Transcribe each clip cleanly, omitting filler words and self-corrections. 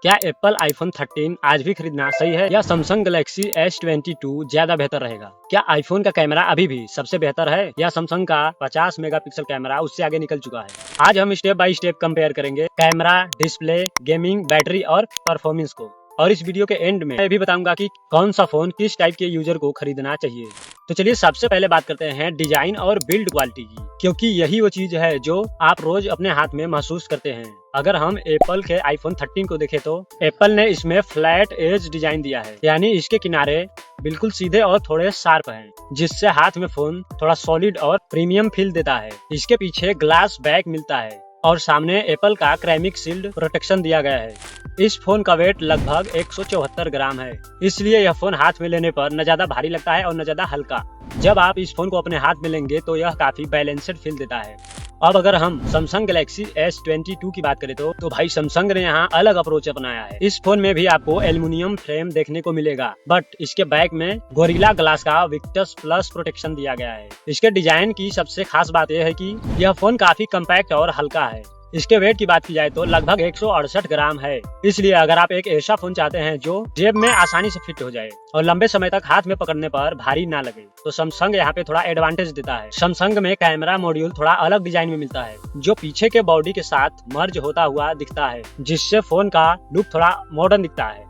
क्या Apple iPhone 13 आज भी खरीदना सही है या सैमसंग गैलेक्सी S22 ज्यादा बेहतर रहेगा? क्या आईफोन का कैमरा अभी भी सबसे बेहतर है या सैमसंग का 50 मेगापिक्सल कैमरा उससे आगे निकल चुका है? आज हम स्टेप बाय स्टेप कंपेयर करेंगे कैमरा, डिस्प्ले, गेमिंग, बैटरी और परफॉर्मेंस को। और इस वीडियो के एंड में मैं भी बताऊंगा कि कौन सा फोन किस टाइप के यूजर को खरीदना चाहिए। तो चलिए सबसे पहले बात करते हैं डिजाइन और बिल्ड क्वालिटी की, क्योंकि यही वो चीज है जो आप रोज अपने हाथ में महसूस करते हैं। अगर हम एप्पल के आईफोन 13 को देखें तो एप्पल ने इसमें फ्लैट एज डिजाइन दिया है, यानी इसके किनारे बिल्कुल सीधे और थोड़े शार्प हैं, जिससे हाथ में फोन थोड़ा सॉलिड और प्रीमियम फील देता है। इसके पीछे ग्लास बैक मिलता है और सामने एप्पल का क्रेमिक शील्ड प्रोटेक्शन दिया गया है। इस फोन का वेट लगभग 174 ग्राम है, इसलिए यह फोन हाथ में लेने पर न ज्यादा भारी लगता है और न ज्यादा हल्का। जब आप इस फोन को अपने हाथ में लेंगे तो यह काफी बैलेंस्ड फील देता है। अब अगर हम सैमसंग गैलेक्सी S22 की बात करें तो भाई सैमसंग ने यहाँ अलग अप्रोच अपनाया है। इस फोन में भी आपको एल्युमिनियम फ्रेम देखने को मिलेगा, बट इसके बैक में गोरिल्ला ग्लास का विक्टस प्लस प्रोटेक्शन दिया गया है। इसके डिजाइन की सबसे खास बात यह है कि यह फोन काफी कम्पैक्ट और हल्का है। इसके वेट की बात की जाए तो लगभग 168 ग्राम है, इसलिए अगर आप एक ऐसा फोन चाहते हैं जो जेब में आसानी से फिट हो जाए और लंबे समय तक हाथ में पकड़ने पर भारी ना लगे, तो सैमसंग यहाँ पे थोड़ा एडवांटेज देता है। सैमसंग में कैमरा मॉड्यूल थोड़ा अलग डिजाइन में मिलता है, जो पीछे के बॉडी के साथ मर्ज होता हुआ दिखता है, जिससे फोन का लुक थोड़ा मॉडर्न दिखता है।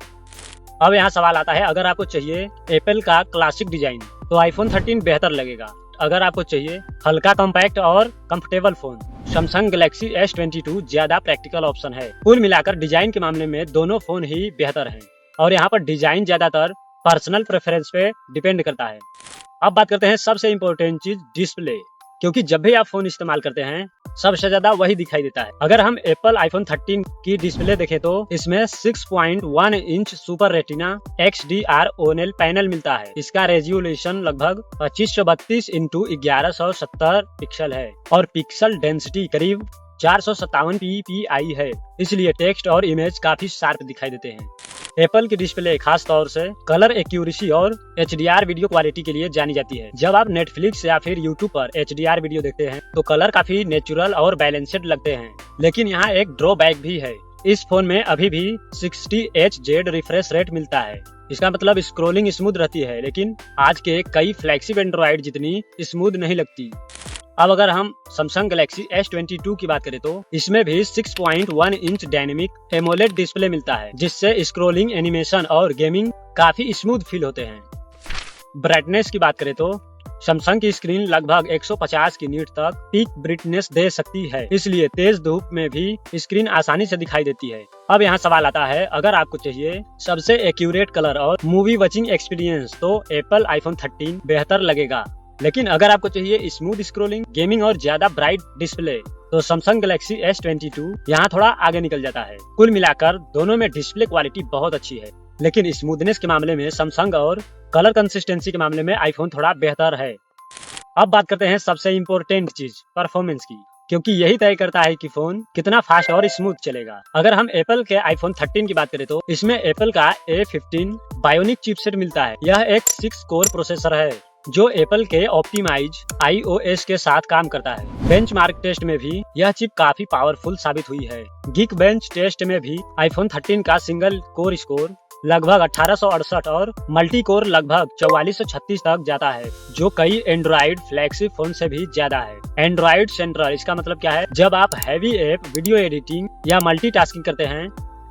अब यहाँ सवाल आता है, अगर आपको चाहिए एप्पल का क्लासिक डिजाइन तो आईफोन 13 बेहतर लगेगा। अगर आपको चाहिए हल्का कॉम्पैक्ट और comfortable phone, Samsung Galaxy S22 ज्यादा प्रैक्टिकल ऑप्शन है। कुल मिलाकर डिजाइन के मामले में दोनों फोन ही बेहतर हैं और यहाँ पर डिजाइन ज्यादातर पर्सनल प्रेफरेंस पे डिपेंड करता है। अब बात करते हैं सबसे इम्पोर्टेंट चीज, डिस्प्ले, क्योंकि जब भी आप फोन इस्तेमाल करते हैं सबसे ज्यादा वही दिखाई देता है। अगर हम एप्पल आईफोन 13 की डिस्प्ले देखें तो इसमें 6.1 inch super retina XDR OLED panel मिलता है। इसका रेजोल्यूशन लगभग 2532 इंटू 1170 पिक्सल है और पिक्सल डेंसिटी करीब 457 ppi है, इसलिए टेक्स्ट और इमेज काफी शार्प दिखाई देते हैं। एप्पल की डिस्प्ले खास तौर से कलर एक्यूरेसी और HDR वीडियो क्वालिटी के लिए जानी जाती है। जब आप नेटफ्लिक्स या फिर यूट्यूब पर HDR वीडियो देखते हैं तो कलर काफी नेचुरल और बैलेंस्ड लगते हैं, लेकिन यहाँ एक ड्रॉबैक भी है। इस फोन में अभी भी 60 Hz रिफ्रेश रेट मिलता है। इसका मतलब स्क्रोलिंग स्मूथ रहती है, लेकिन आज के कई फ्लैगशिप एंड्रॉइड जितनी स्मूथ नहीं लगती। अब अगर हम सैमसंग गैलेक्सी S22 की बात करें तो इसमें भी 6.1 इंच डायनेमिक एमोलेड डिस्प्ले मिलता है, जिससे स्क्रोलिंग, एनिमेशन और गेमिंग काफी स्मूथ फील होते हैं। ब्राइटनेस की बात करें तो सैमसंग की स्क्रीन लगभग 150 की नीट तक पीक ब्राइटनेस दे सकती है, इसलिए तेज धूप में भी स्क्रीन आसानी से दिखाई देती है। अब यहाँ सवाल आता है, अगर आपको चाहिए सबसे एक्यूरेट कलर और मूवी वॉचिंग एक्सपीरियंस तो एप्पल आईफोन 13 बेहतर लगेगा, लेकिन अगर आपको चाहिए स्मूथ स्क्रोलिंग, गेमिंग और ज्यादा ब्राइट डिस्प्ले तो सैमसंग गैलेक्सी S22 यहाँ थोड़ा आगे निकल जाता है। कुल मिलाकर दोनों में डिस्प्ले क्वालिटी बहुत अच्छी है, लेकिन स्मूथनेस के मामले में सैमसंग और कलर कंसिस्टेंसी के मामले में आईफोन थोड़ा बेहतर है। अब बात करते हैं सबसे इम्पोर्टेंट चीज, परफॉर्मेंस की, क्योंकि यही तय करता है कि फोन कितना फास्ट और स्मूथ चलेगा। अगर हम एप्पल के आईफोन 13 की बात करें तो इसमें एप्पल का A15 बायोनिक चिपसेट मिलता है। यह एक 6 कोर प्रोसेसर है जो एप्पल के ऑप्टिमाइज iOS के साथ काम करता है। बेंचमार्क टेस्ट में भी यह चिप काफी पावरफुल साबित हुई है। गीक बेंच टेस्ट में भी आईफोन 13 का सिंगल कोर स्कोर लगभग 1868 और मल्टी कोर लगभग 4436 तक जाता है, जो कई एंड्रॉइड फ्लैगशिप फोन से भी ज्यादा है। एंड्रॉइड सेंट्रल, इसका मतलब क्या है, जब आप हैवी ऐप, वीडियो एडिटिंग या मल्टीटास्किंग करते हैं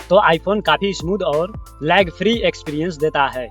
तो आईफोन काफी स्मूथ और लैग फ्री एक्सपीरियंस देता है।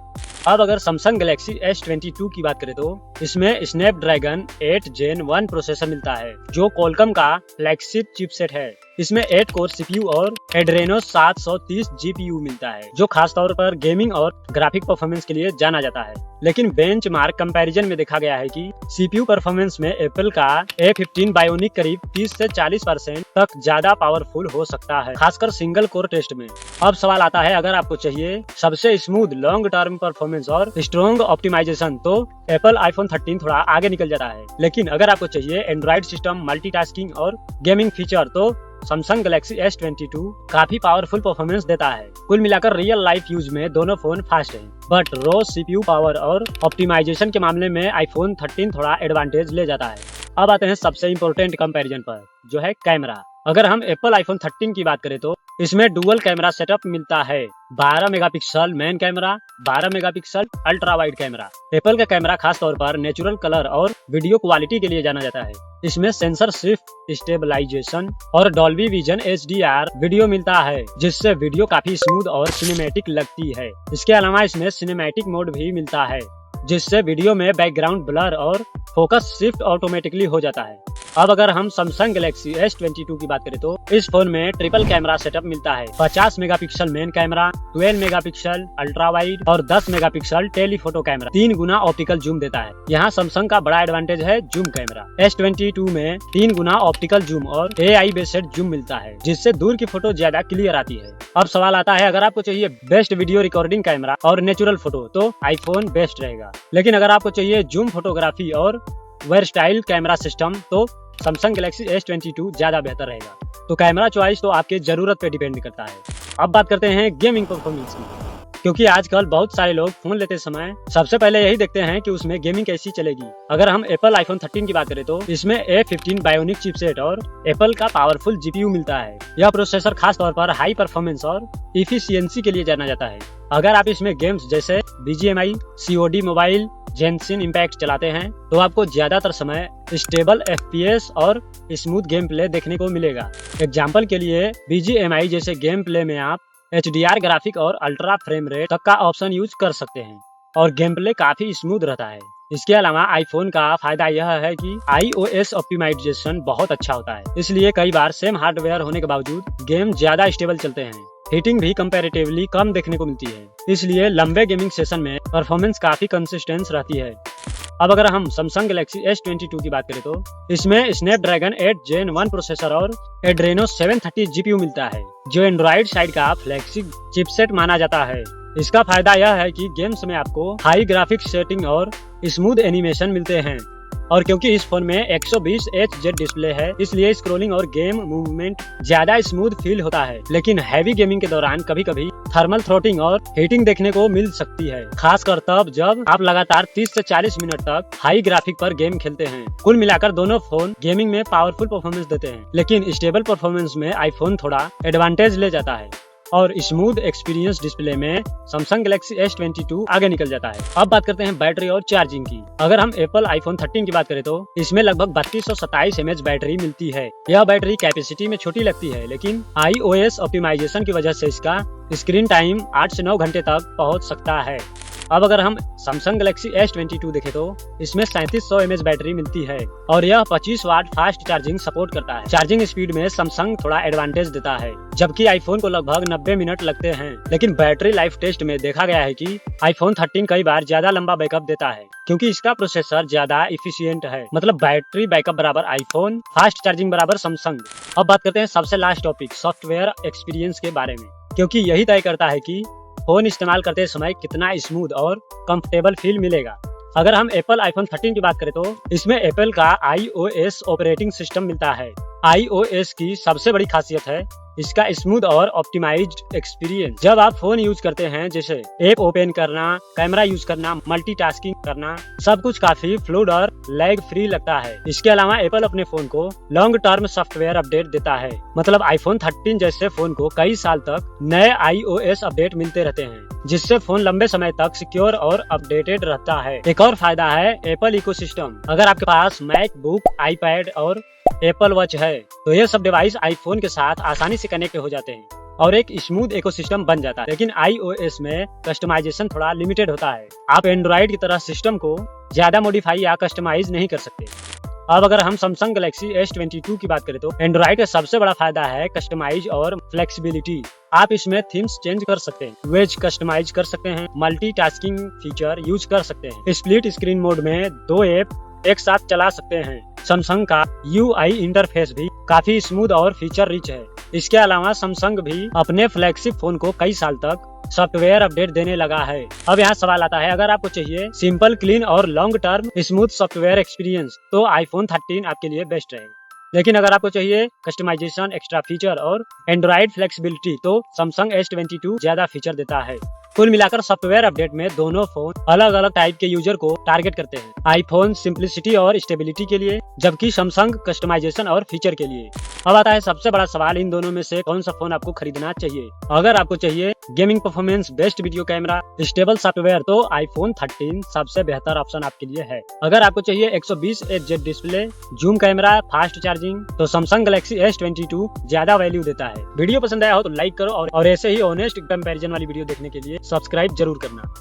अब अगर सैमसंग गैलेक्सी S22 की बात करें तो इसमें स्नैपड्रैगन 8 Gen 1 प्रोसेसर मिलता है, जो क्वालकॉम का फ्लैगशिप चिपसेट है। इसमें 8 कोर CPU और एड्रेनो 730 GPU मिलता है, जो खास तौर पर गेमिंग और ग्राफिक परफॉर्मेंस के लिए जाना जाता है। लेकिन बेंचमार्क कंपैरिजन में देखा गया है कि CPU परफॉर्मेंस में एप्पल का A15 बायोनिक करीब 30 से 40% तक ज्यादा पावरफुल हो सकता है, खासकर सिंगल कोर टेस्ट में। अब सवाल आता है, अगर आपको चाहिए सबसे स्मूथ लॉन्ग टर्म परफॉर्मेंस और स्ट्रॉन्ग ऑप्टिमाइजेशन तो एप्पल आईफोन 13 थोड़ा आगे निकल जाता है। लेकिन अगर आपको चाहिए एंड्रॉइड सिस्टम, मल्टीटास्किंग और गेमिंग फीचर तो सैमसंग गैलेक्सी S22 काफी पावरफुल परफॉर्मेंस देता है। कुल मिलाकर रियल लाइफ यूज में दोनों फोन फास्ट हैं, बट रॉ CPU पावर और ऑप्टिमाइजेशन के मामले में आईफोन 13 थोड़ा एडवांटेज ले जाता है। अब आते हैं सबसे इम्पोर्टेंट कंपैरिजन पर, जो है कैमरा। अगर हम एप्पल आईफोन 13 की बात करें तो इसमें डुअल कैमरा सेटअप मिलता है। 12 megapixel main camera, 12 megapixel ultra wide camera. Apple का कैमरा खास तौर पर नेचुरल कलर और वीडियो क्वालिटी के लिए जाना जाता है। इसमें सेंसर शिफ्ट स्टेबलाइजेशन और डॉल्बी विजन HDR वीडियो मिलता है, जिससे वीडियो काफी स्मूथ और सिनेमैटिक लगती है। इसके अलावा इसमें सिनेमैटिक मोड भी मिलता है, जिससे वीडियो में बैकग्राउंड ब्लर और फोकस शिफ्ट ऑटोमेटिकली हो जाता है। अब अगर हम सैमसंग गैलेक्सी S22 की बात करें तो इस फोन में ट्रिपल कैमरा सेटअप मिलता है। 50 megapixel main camera, 12 megapixel ultra wide और 10 मेगापिक्सल टेलीफोटो कैमरा 3 गुना ऑप्टिकल जूम देता है। यहाँ सैमसंग का बड़ा एडवांटेज है जूम कैमरा। S22 में 3 गुना ऑप्टिकल जूम और AI बेस्ड जूम मिलता है, जिससे दूर की फोटो ज्यादा क्लियर आती है। अब सवाल आता है, अगर आपको चाहिए बेस्ट वीडियो रिकॉर्डिंग कैमरा और नेचुरल फोटो तो आईफोन बेस्ट रहेगा, लेकिन अगर आपको चाहिए जूम फोटोग्राफी और वर्सटाइल कैमरा सिस्टम तो सैमसंग गैलेक्सी S22 ज्यादा बेहतर रहेगा। तो कैमरा चॉइस तो आपके जरूरत पे डिपेंड करता है। अब बात करते हैं गेमिंग परफॉर्मेंस की, क्योंकि आजकल बहुत सारे लोग फोन लेते समय सबसे पहले यही देखते हैं कि उसमें गेमिंग कैसी चलेगी। अगर हम एप्पल आईफोन 13 की बात करें तो इसमें A15 बायोनिक चिपसेट और एप्पल का पावरफुल GPU मिलता है। यह प्रोसेसर खास तौर पर हाई परफॉर्मेंस और इफिशियंसी के लिए जाना जाता है। अगर आप इसमें गेम्स जैसे BGMI, COD मोबाइल, जेंसिन इम्पैक्ट चलाते हैं तो आपको ज्यादातर समय स्टेबल FPS और स्मूथ गेम प्ले देखने को मिलेगा। एग्जाम्पल के लिए BGMI जैसे गेम प्ले में आप HDR ग्राफिक और अल्ट्रा फ्रेम रेट तक का ऑप्शन यूज कर सकते हैं और गेम प्ले काफी स्मूथ रहता है। इसके अलावा आईफोन का फायदा यह है कि iOS ऑप्टिमाइजेशन बहुत अच्छा होता है, इसलिए कई बार सेम हार्डवेयर होने के बावजूद गेम ज्यादा स्टेबल चलते हैं। हीटिंग भी कंपैरेटिवली कम देखने को मिलती है, इसलिए लंबे गेमिंग सेशन में परफॉर्मेंस काफी कंसिस्टेंट रहती है। अब अगर हम सैमसंग गैलेक्सी S22 की बात करें तो इसमें स्नैपड्रैगन 8 Gen 1 प्रोसेसर और एड्रेनो 730 GPU मिलता है, जो एंड्रॉइड साइड का फ्लैगशिप चिपसेट माना जाता है। इसका फायदा यह है कि गेम्स में आपको हाई ग्राफिक्स सेटिंग और स्मूथ एनिमेशन मिलते हैं, और क्योंकि इस फोन में 120Hz डिस्प्ले है, इसलिए स्क्रॉलिंग और गेम मूवमेंट ज्यादा स्मूथ फील होता है। लेकिन हैवी गेमिंग के दौरान कभी कभी थर्मल थ्रोटिंग और हीटिंग देखने को मिल सकती है, खासकर तब जब आप लगातार 30 से 40 मिनट तक हाई ग्राफिक पर गेम खेलते हैं। कुल मिलाकर दोनों फोन गेमिंग में पावरफुल परफॉर्मेंस देते हैं, लेकिन स्टेबल परफॉर्मेंस में आईफोन थोड़ा एडवांटेज ले जाता है और स्मूथ एक्सपीरियंस डिस्प्ले में सैमसंग गैलेक्सी S22 आगे निकल जाता है। अब बात करते हैं बैटरी और चार्जिंग की। अगर हम एप्पल आईफोन 13 की बात करें तो इसमें लगभग 3227 mAh बैटरी मिलती है। यह बैटरी कैपेसिटी में छोटी लगती है, लेकिन iOS ऑप्टिमाइजेशन की वजह से इसका स्क्रीन टाइम 8 से 9 घंटे तक पहुंच सकता है। अब अगर हम सैमसंग गैलेक्सी S22 देखें तो इसमें 3700 mAh बैटरी मिलती है और यह 25 वाट फास्ट चार्जिंग सपोर्ट करता है। चार्जिंग स्पीड में सैमसंग थोड़ा एडवांटेज देता है, जबकि आईफोन को लगभग 90 मिनट लगते हैं। लेकिन बैटरी लाइफ टेस्ट में देखा गया है कि आईफोन 13 कई बार ज्यादा लंबा बैकअप देता है, क्योंकि इसका प्रोसेसर ज्यादा इफिशियंट है। मतलब बैटरी बैकअप बराबर आईफोन, फास्ट चार्जिंग बराबर सैमसंग। अब बात करते हैं सबसे लास्ट टॉपिक, सॉफ्टवेयर एक्सपीरियंस के बारे में, क्योंकि यही तय करता है कि फोन इस्तेमाल करते समय कितना स्मूथ और कंफर्टेबल फील मिलेगा। अगर हम एप्पल आईफोन 13 की बात करें तो इसमें एप्पल का iOS ऑपरेटिंग सिस्टम मिलता है। iOS की सबसे बड़ी खासियत है इसका स्मूथ और ऑप्टिमाइज्ड एक्सपीरियंस। जब आप फोन यूज करते हैं, जैसे ऐप ओपन करना, कैमरा यूज करना, मल्टीटास्किंग करना, सब कुछ काफी फ्लूइड और लैग फ्री लगता है। इसके अलावा एप्पल अपने फोन को लॉन्ग टर्म सॉफ्टवेयर अपडेट देता है, मतलब आईफोन 13 जैसे फोन को कई साल तक नए iOS अपडेट मिलते रहते हैं, जिससे फोन लंबे समय तक सिक्योर और अपडेटेड रहता है। एक और फायदा है एप्पल इकोसिस्टम। अगर आपके पास मैकबुक, आईपैड और एप्पल वॉच है तो ये सब डिवाइस आईफोन के साथ आसानी से कनेक्ट हो जाते हैं और एक स्मूथ इकोसिस्टम बन जाता है। लेकिन iOS में कस्टमाइजेशन थोड़ा लिमिटेड होता है। आप एंड्रॉइड की तरह सिस्टम को ज्यादा मॉडिफाई या कस्टमाइज नहीं कर सकते। अब अगर हम सैमसंग गैलेक्सी S22 की बात करें तो एंड्रॉइड का सबसे बड़ा फायदा है कस्टमाइज और फ्लेक्सिबिलिटी। आप इसमें थीम्स चेंज कर सकते हैं, वेज कस्टमाइज कर सकते हैं, मल्टीटास्किंग फीचर यूज कर सकते हैं, स्प्लिट स्क्रीन मोड में 2 ऐप एक साथ चला सकते हैं। सैमसंग का UI इंटरफेस भी काफी स्मूथ और फीचर रिच है। इसके अलावा सैमसंग भी अपने फ्लैगशिप फोन को कई साल तक सॉफ्टवेयर अपडेट देने लगा है। अब यहाँ सवाल आता है, अगर आपको चाहिए सिंपल, क्लीन और long term smooth software experience तो आईफोन 13 आपके लिए बेस्ट रहेगा। लेकिन अगर आपको चाहिए कस्टमाइजेशन, एक्स्ट्रा फीचर और एंड्रॉइड फ्लेक्सिबिलिटी तो सैमसंग S22 ज्यादा फीचर देता है। कुल मिलाकर सॉफ्टवेयर अपडेट में दोनों फोन अलग अलग टाइप के यूजर को टारगेट करते हैं। आईफोन सिंपलिसिटी और स्टेबिलिटी के लिए, जबकि सैमसंग कस्टमाइजेशन और फीचर के लिए। अब आता है सबसे बड़ा सवाल, इन दोनों में से कौन सा फोन आपको खरीदना चाहिए। अगर आपको चाहिए gaming performance, best video camera, stable software, तो आईफोन 13 सबसे बेहतर ऑप्शन आपके लिए है। अगर आपको चाहिए 120 Hz display, zoom camera, fast charging, तो सैमसंग गैलेक्सी S22 ज्यादा वैल्यू देता है। वीडियो पसंद आया हो तो लाइक करो और ऐसे ही ऑनेस्ट कंपैरिजन वाली वीडियो देखने के लिए सब्सक्राइब जरूर करना।